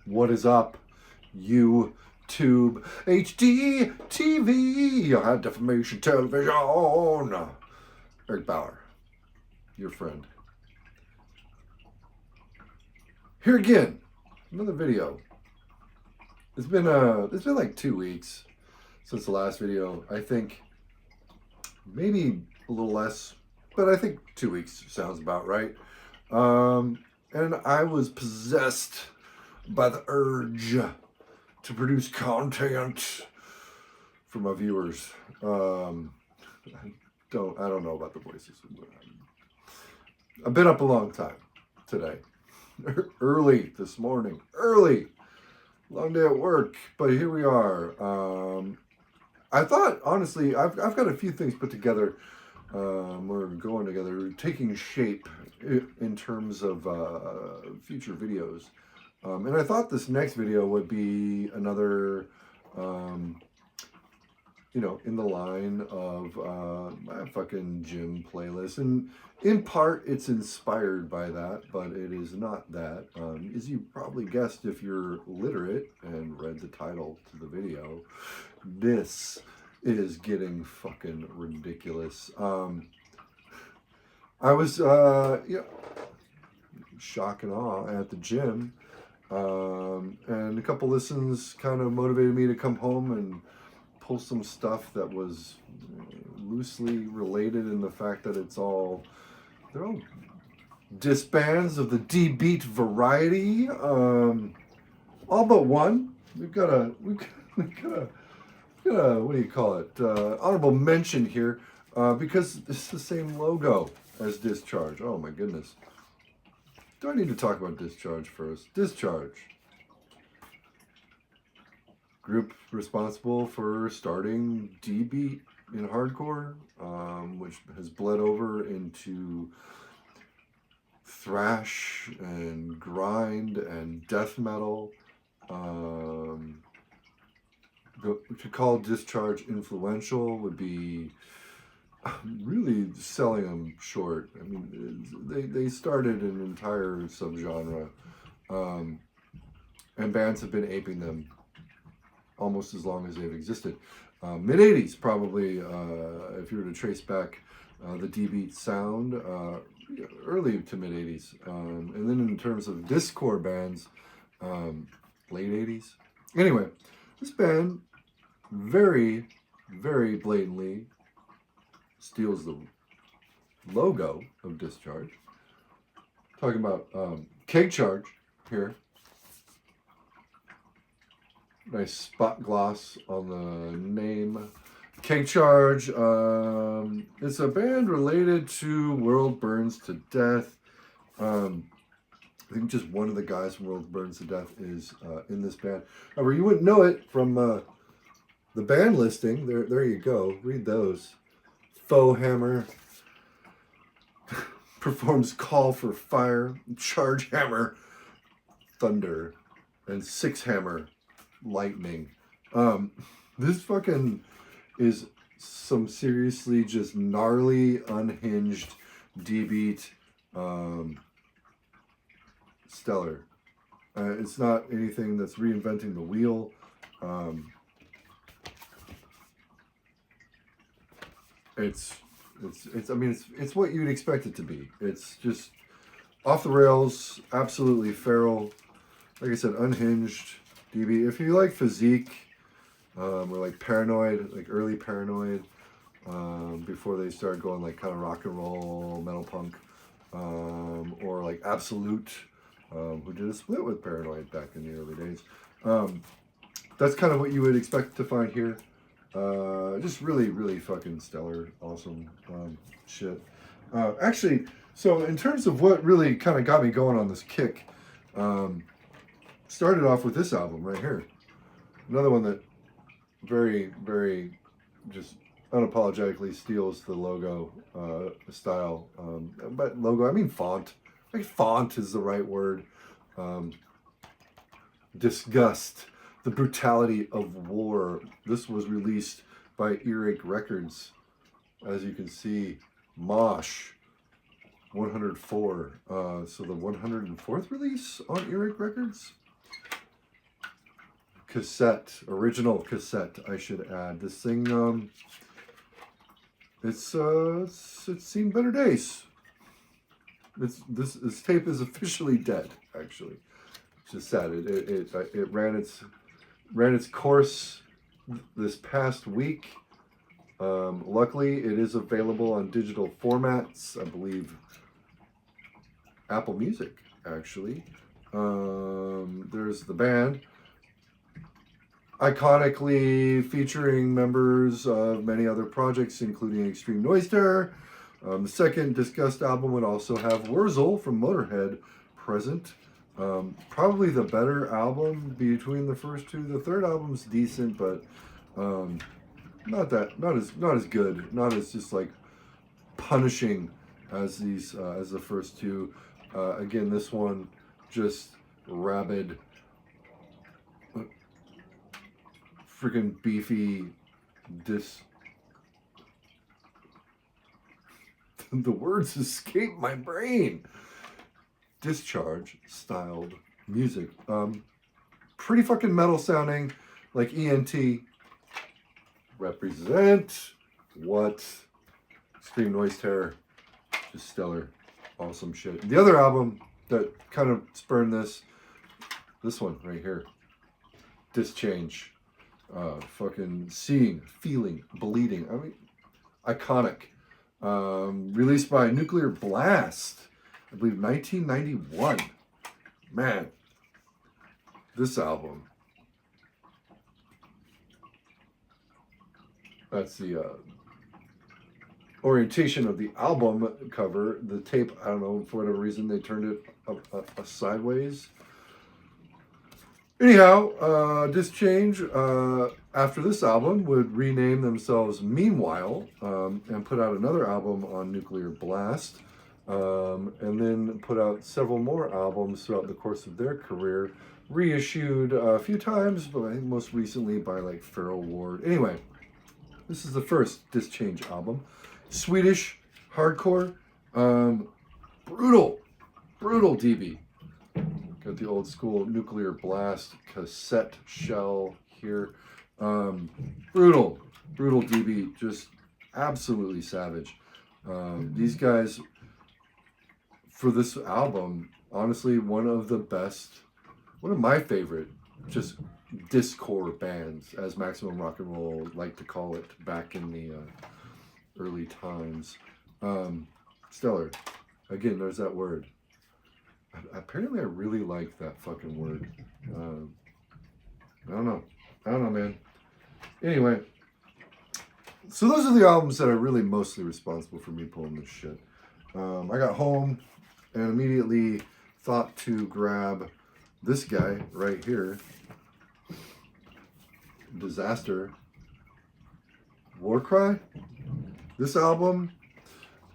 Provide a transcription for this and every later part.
What is up, YouTube HD TV, high definition television? Eric Bauer, your friend. Here again, another video. It's been like 2 weeks since the last video. I think maybe a little less, but I think 2 weeks sounds about right. And I was possessed by the urge to produce content for my viewers. I don't know about the voices. I've been up a long time today. Early this morning. Early. Long day at work. But here we are. I thought, honestly, I've got a few things put together. We're going together, taking shape in terms of future videos. And I thought this next video would be another, in the line of my fucking gym playlist. And in part, it's inspired by that, but it is not that. As you probably guessed if you're literate and read the title to the video, this is getting fucking ridiculous. I was, shock and awe at the gym. And a couple listens kind of motivated me to come home and pull some stuff that was loosely related in the fact that they're all disbands of the D-beat variety. All but one. We've got a what do you call it? Honorable mention here, because it's the same logo as Discharge. Oh my goodness. Do I need to talk about Discharge first? Discharge. Group responsible for starting D-beat in hardcore, which has bled over into thrash and grind and death metal. To call Discharge influential would be really selling them short. I mean, they started an entire subgenre, and bands have been aping them almost as long as they've existed. Mid-'80s, probably, if you were to trace back the D-beat sound, early to mid-'80s. And then in terms of disccore bands, late 80s. Anyway, this band very, very blatantly steals the logo of Discharge. Talking about Kake Charge here. Nice spot gloss on the name. Kake Charge. It's a band related to World Burns to Death. I think just one of the guys from World Burns to Death is in this band. However, you wouldn't know it from the band listing. There you go. Read those. Faux Hammer performs Call for Fire, Charge Hammer, Thunder, and Six Hammer, Lightning. This fucking is some seriously just gnarly, unhinged D-beat, stellar. It's not anything that's reinventing the wheel. It's what you'd expect it to be. It's just off the rails, absolutely feral. Like I said, unhinged D-beat. If you like Physique, or like Paranoid, like early Paranoid, before they started going like kind of rock and roll, metal punk, or like Absolute, who did a split with Paranoid back in the early days. That's kind of what you would expect to find here. Just really, really fucking stellar, awesome shit. Actually, so in terms of what really kind of got me going on this kick, started off with this album right here. Another one that very, very just unapologetically steals the logo style. But logo, I mean font. Like font is the right word. Disgust. The Brutality of War. This was released by Earache Records. As you can see, Mosh 104. So the 104th release on Earache Records. cassette, original cassette, I should add. This thing, it's seen better days. This tape is officially dead. Actually, it's just sad. It ran its course this past week. Luckily, it is available on digital formats. I believe Apple Music, actually. There's the band, iconically featuring members of many other projects, including Extreme Noise Terror. The second Disgust album would also have Wurzel from Motorhead present. Probably the better album between the first two. The third album's decent, but not as good, not as just like punishing as as the first two. Again, this one just rabid, freaking beefy the words escape my brain. Discharge styled music. Pretty fucking metal sounding, like ENT. Represent what? Extreme Noise Terror. Just stellar. Awesome shit. The other album that kind of spurned this one right here. Dischange. Fucking seeing, feeling, bleeding. I mean, iconic. Released by Nuclear Blast, I believe 1991. Man, this album. That's the orientation of the album cover. The tape, I don't know, for whatever reason, they turned it sideways. Anyhow, Dischange, after this album, would rename themselves Meanwhile, and put out another album on Nuclear Blast, and then put out several more albums throughout the course of their career, reissued a few times, but I think most recently by like Feral Ward. Anyway, this is the first Dischange album. Swedish hardcore, brutal D-beat. Got the old school Nuclear Blast cassette shell here. Brutal D-beat, just absolutely savage. These guys, for this album, honestly, one of my favorite, just disccore bands, as Maximum Rock and Roll liked to call it back in the early times. Stellar. Again, there's that word. Apparently, I really like that fucking word. I don't know, man. Anyway, so those are the albums that are really mostly responsible for me pulling this shit. I got home and immediately thought to grab this guy right here. Disaster. Warcry. This album,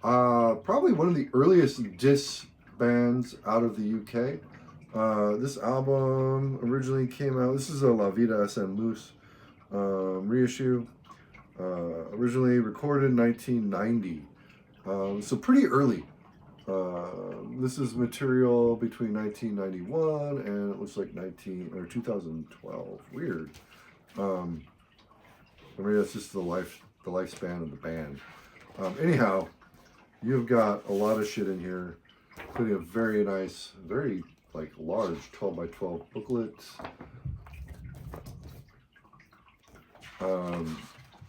probably one of the earliest diss bands out of the UK. This album originally came out, this is a La Vida San Luz reissue, originally recorded in 1990, so pretty early. This is material between 1991 and it looks like 2012. Weird. Maybe that's just the lifespan of the band. Anyhow, you've got a lot of shit in here, including a very nice, very like large 12 by 12 booklet.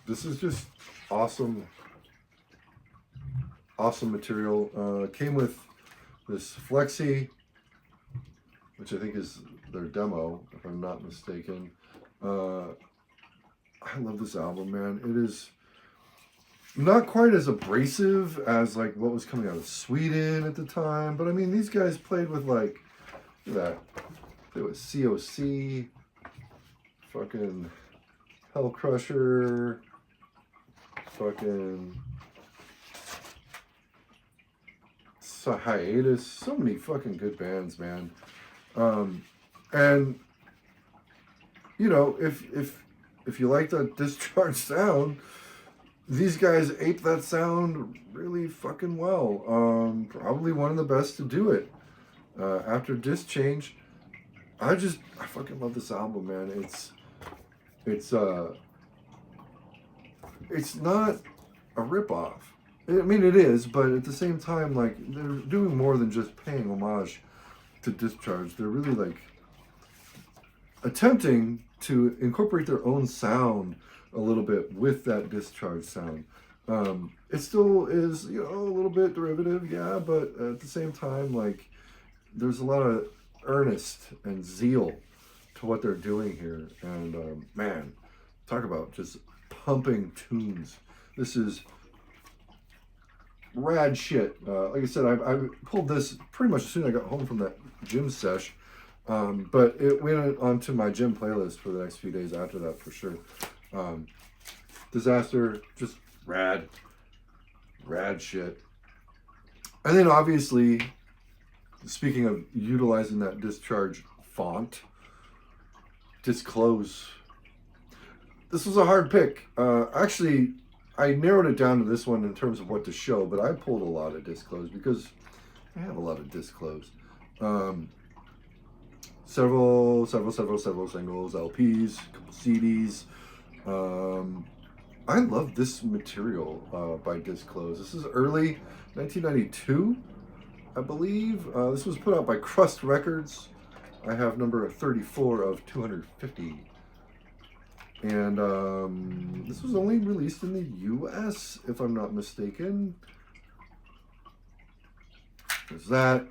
This is just awesome material. Came with this flexi, which I think is their demo, if I'm not mistaken. I love this album, man. It is not quite as abrasive as like what was coming out of Sweden at the time, but I mean, these guys played with like, look at that. It was COC, fucking Hell Crusher, fucking Hiatus, so many fucking good bands, man. And you know, if you like that Discharge sound, these guys ape that sound really fucking well. Probably one of the best to do it. After Dischange, I fucking love this album, man. It's not a ripoff. I mean, it is, but at the same time, like, they're doing more than just paying homage to Discharge. They're really, like, attempting to incorporate their own sound a little bit with that Discharge sound. It still is, you know, a little bit derivative, yeah, but at the same time, like, there's a lot of earnest and zeal to what they're doing here. And man, talk about just pumping tunes. This is rad shit. Like I said, I pulled this pretty much as soon as I got home from that gym sesh. But it went onto my gym playlist for the next few days after that, for sure. Disaster, just rad shit. And then obviously, speaking of utilizing that Discharge font, Disclose. This was a hard pick. Actually, I narrowed it down to this one in terms of what to show, but I pulled a lot of Disclose because I have a lot of Disclose. Several singles, LPs, a couple CDs. I love this material by Disclose. This is early 1992, I believe. This was put out by Crust Records. I have number 34 of 250. And this was only released in the US, if I'm not mistaken. There's that.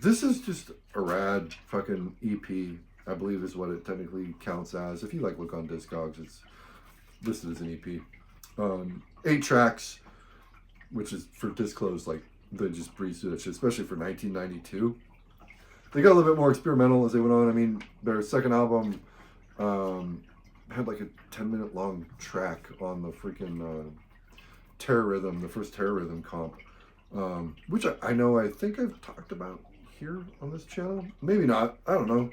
This is just a rad fucking EP, I believe is what it technically counts as. If you like look on Discogs, it's listed as an EP. 8 tracks, which is for Disclose, like, they just breezed through that shit, especially for 1992. They got a little bit more experimental as they went on. I mean, their second album had like a 10-minute long track on the freaking Terror Rhythm, the first Terror Rhythm comp, which I know I think I've talked about here on this channel. Maybe not. I don't know.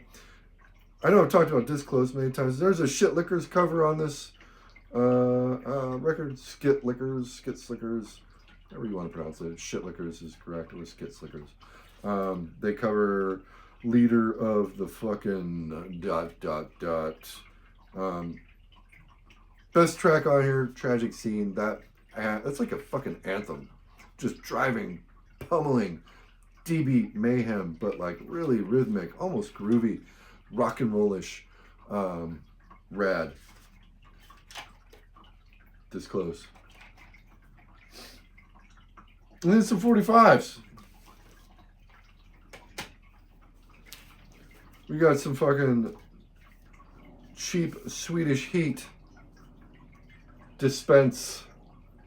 I know I've talked about Disclose many times. There's a Shit Lickers cover on this record. Skit Slickers, however you want to pronounce it. Shit Lickers is correct, or Skit Slickers. They cover Leader of the fucking ... Best track on here, Tragic Scene. That's like a fucking anthem. Just driving, pummeling, D-beat mayhem, but like really rhythmic, almost groovy, rock and rollish, rad. Disclose. And then some 45s. We got some fucking cheap Swedish Heat dispense.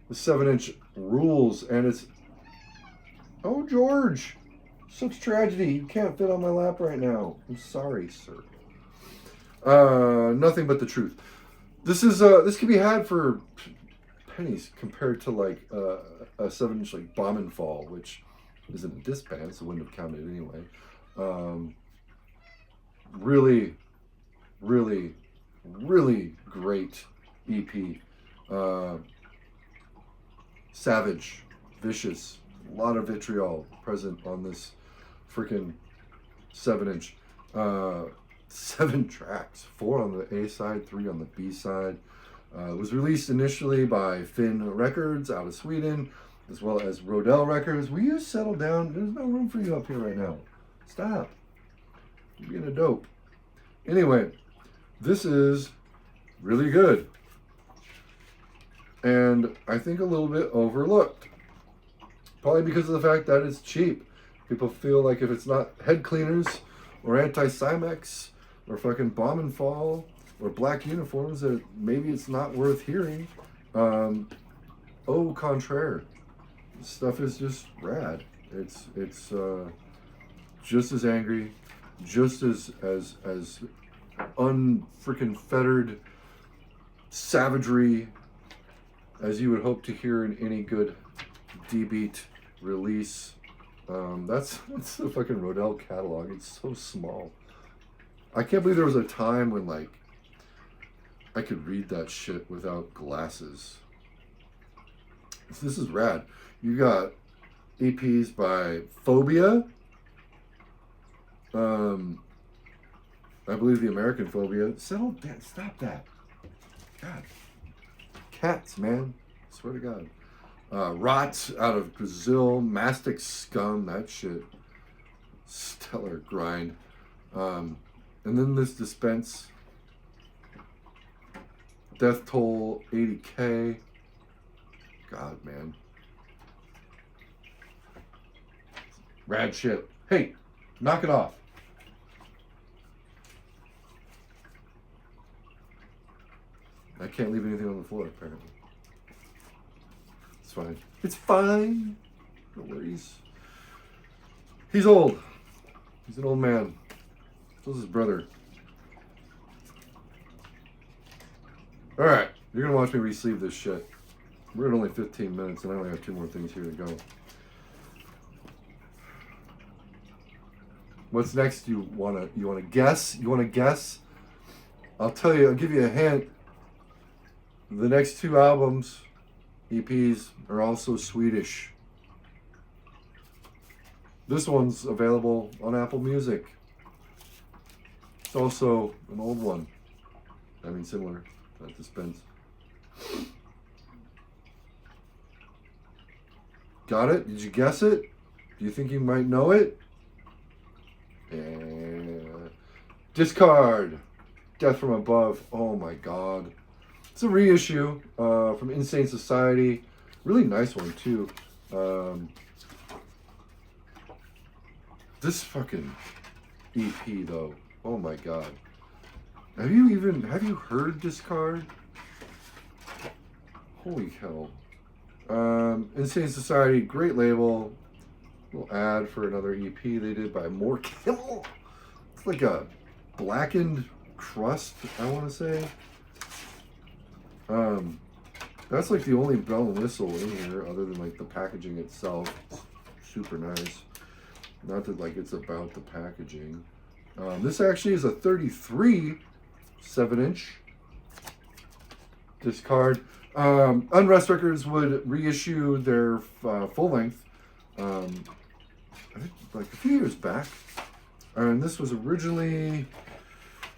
The 7-inch rules, and it's, oh George, such tragedy. You can't fit on my lap right now. I'm sorry, sir. Nothing but the truth. This is this can be had for pennies compared to like a 7-inch like Bomb and Fall, which isn't a disc band, so wouldn't have counted anyway. Really great EP. Savage, vicious, a lot of vitriol present on this freaking 7-inch. 7 tracks, 4 on the A side, 3 on the B side. It was released initially by Finn Records out of Sweden, as well as Rodell Records. Will you settle down? There's no room for you up here right now. Stop. You're being a dope. Anyway, this is really good. And I think a little bit overlooked. Probably because of the fact that it's cheap. People feel like if it's not Head Cleaners or Anti-Cymex or fucking Bomb and Fall or Black Uniforms, that maybe it's not worth hearing. Au contraire. This stuff is just rad. It's just as angry, just as unfreaking fettered savagery as you would hope to hear in any good D-beat release. That's the fucking Rodell catalog. It's so small. I can't believe there was a time when like I could read that shit without glasses. This is rad. You got EPs by Phobia, I believe the American phobia. Settle down. Stop that. God. Cats, man. I swear to God. Rot out of Brazil. Mastic Scum. That shit. Stellar grind. And then this Dispense. Death Toll 80K. God, man. Rad shit. Hey, knock it off. I can't leave anything on the floor, apparently. It's fine. It's fine. No worries. He's old. He's an old man. So's his brother. Alright, you're going to watch me re-sleeve this shit. We're at only 15 minutes, and I only have 2 more things here to go. What's next? You wanna guess? You wanna guess? I'll tell you. I'll give you a hint. The next 2 albums, EPs, are also Swedish. This one's available on Apple Music. It's also an old one. I mean, similar. Not Dispense. Got it? Did you guess it? Do you think you might know it? And Discard. Death from Above. Oh my God. It's a reissue from Insane Society. Really nice one too. This fucking EP though. Oh my God. Have you heard Discard? Holy hell. Insane Society, great label. Little ad for another EP they did by More Kimmel. It's like a blackened crust, I want to say. That's like the only bell and whistle in here, other than like the packaging itself. Super nice. Not that like it's about the packaging. This actually is a 33 7-inch Discard. Unrest Records would reissue their full length. I think like a few years back. And this was originally,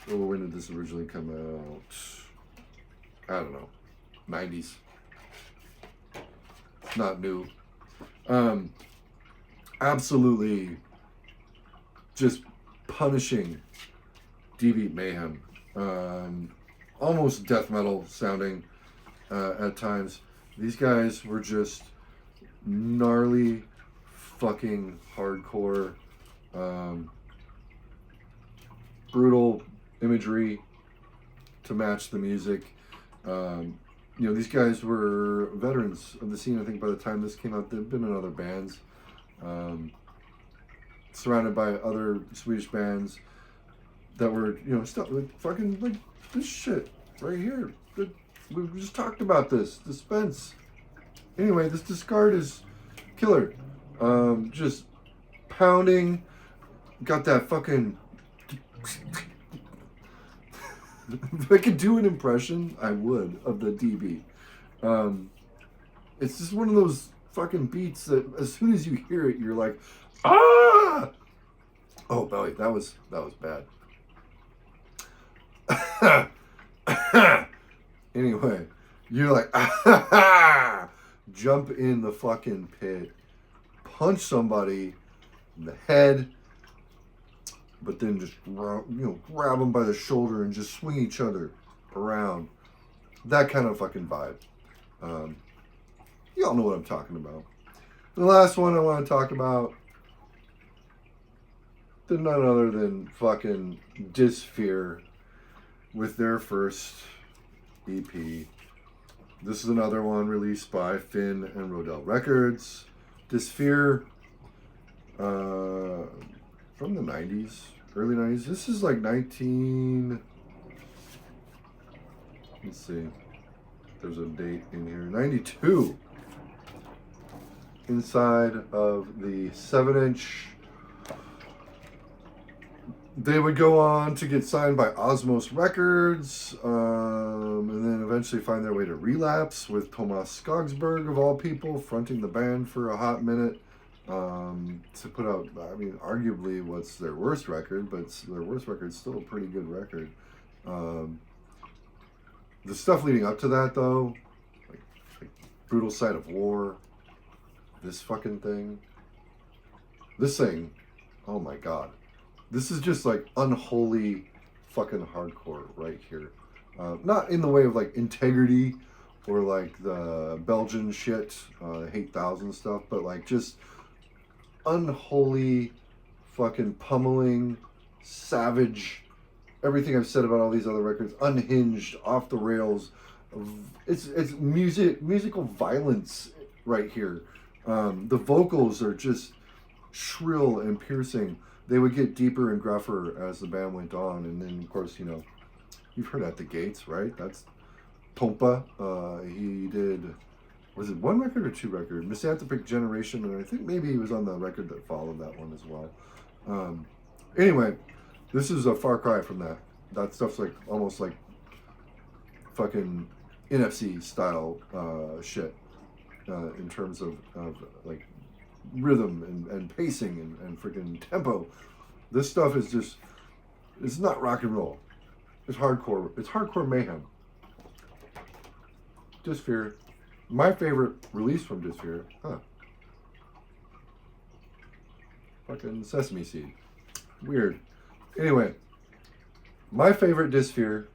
when did this originally come out? I don't know. 90s. Not new. Absolutely just punishing D-beat mayhem. Almost death metal sounding at times. These guys were just gnarly fucking hardcore, brutal imagery to match the music. These guys were veterans of the scene. I think by the time this came out, they've been in other bands, surrounded by other Swedish bands that were, stuff like fucking like this shit right here. We just talked about this. Dispense. Anyway, this Discard is killer. Just pounding. Got that fucking. If I could do an impression, I would, of the D-beat. It's just one of those fucking beats that as soon as you hear it, you're like, ah! Oh, belly, that was bad. Anyway, you're like, ah! Jump in the fucking pit, punch somebody in the head, but then just grab them by the shoulder and just swing each other around. That kind of fucking vibe. Y'all know what I'm talking about. The last one I want to talk about, none other than fucking Disfear with their first EP. This is another one released by Finn and Rodell Records. Disfear, from the 90s, early 90s. This is like let's see, there's a date in here, 92. Inside of the 7-inch. They would go on to get signed by Osmos Records, and then eventually find their way to Relapse with Thomas Skogsberg, of all people, fronting the band for a hot minute. to put out, I mean, arguably what's their worst record, but their worst record's still a pretty good record. The stuff leading up to that, though, like Brutal Side of War, this fucking thing, this thing, oh my god. This is just like unholy fucking hardcore right here. Not in the way of like integrity or like the Belgian shit, Hate Thousand stuff, but like just unholy fucking pummeling, savage, everything I've said about all these other records, unhinged, off the rails. It's musical violence right here. The vocals are just shrill and piercing. They would get deeper and gruffer as the band went on, and then of course, you know, you've heard At the Gates, right? That's Tompa. He did, was it one record or two records? Misanthropic Generation, and I think maybe he was on the record that followed that one as well. Anyway, this is a far cry from that. That stuff's like almost like fucking NFC style shit in terms of like rhythm and pacing and freaking tempo. This stuff is just, it's not rock and roll. It's hardcore. It's hardcore mayhem. Disfear. My favorite release from Disfear. Fucking Sesame Seed. Weird. Anyway, my favorite Disfear,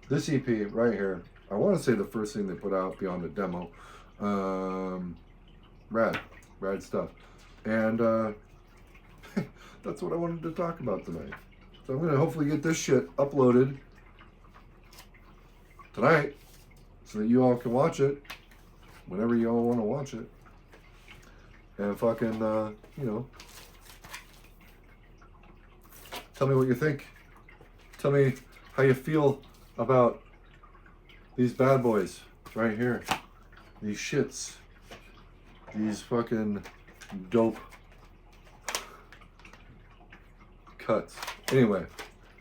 this EP right here. I want to say the first thing they put out beyond the demo. Rad stuff. And that's what I wanted to talk about tonight. So I'm going to hopefully get this shit uploaded tonight so that you all can watch it whenever you all want to watch it. And fucking, you know, tell me what you think. Tell me how you feel about these bad boys right here. These shits. These fucking dope cuts. Anyway,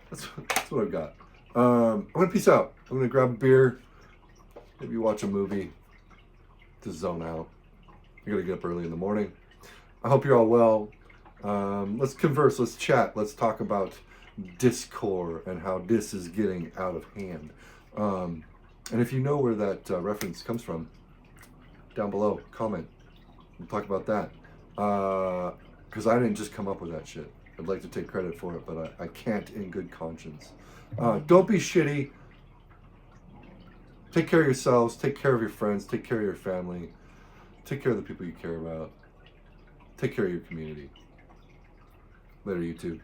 that's what I've got. I'm gonna peace out. I'm gonna grab a beer, maybe watch a movie to zone out. I gotta get up early in the morning. I hope you're all well. Let's converse, let's chat, let's talk about Discord and how this is getting out of hand. And if you know where that reference comes from, down below, comment. We'll talk about that. Because I didn't just come up with that shit. I'd like to take credit for it, but I can't in good conscience. Don't be shitty. Take care of yourselves. Take care of your friends. Take care of your family. Take care of the people you care about. Take care of your community. Later, YouTube.